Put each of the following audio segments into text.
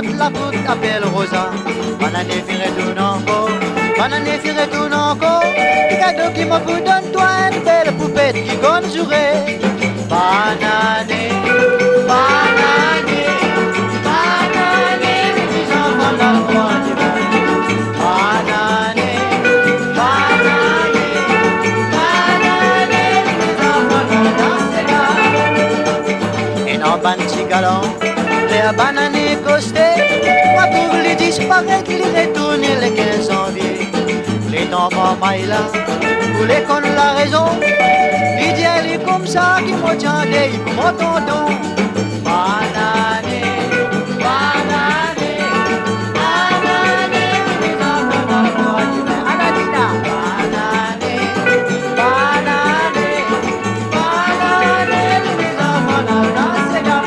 droite, la route appelle Rosa. Banane firé tout nanko, banane firé tout nanko. Les cadeaux qui me vous donne toi une belle poupette qui gonne jouer. Banane, banane, banane, les enfants dans le coin du monde. Banane, banane, banane, les enfants dans ces gars. Et non, ban petit galant. La banane costée, moi pour les disparaître, les retourner les 15 janvier. Les enfants maïla, pour les cons la raison. L'idée elle est comme ça qui me tient des mon tonton. Banane, banane, banane, les enfants dans le coin du bain. Anadina, banane, banane, banane, les enfants dans ces gars.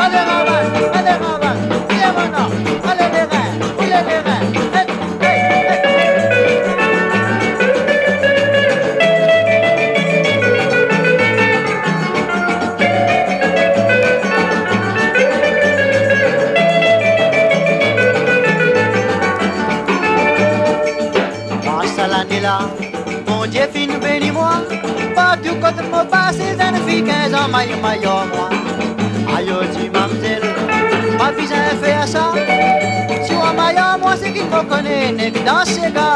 Mon Dieu, fin bénis-moi, partout quand je me passe, c'est une fille 15 ans, maillot, moi. Aïe, dis, mademoiselle, ma fille, j'ai fait à ça. Si on maillot, moi, c'est qu'il me connaît, n'est que dans ces gars.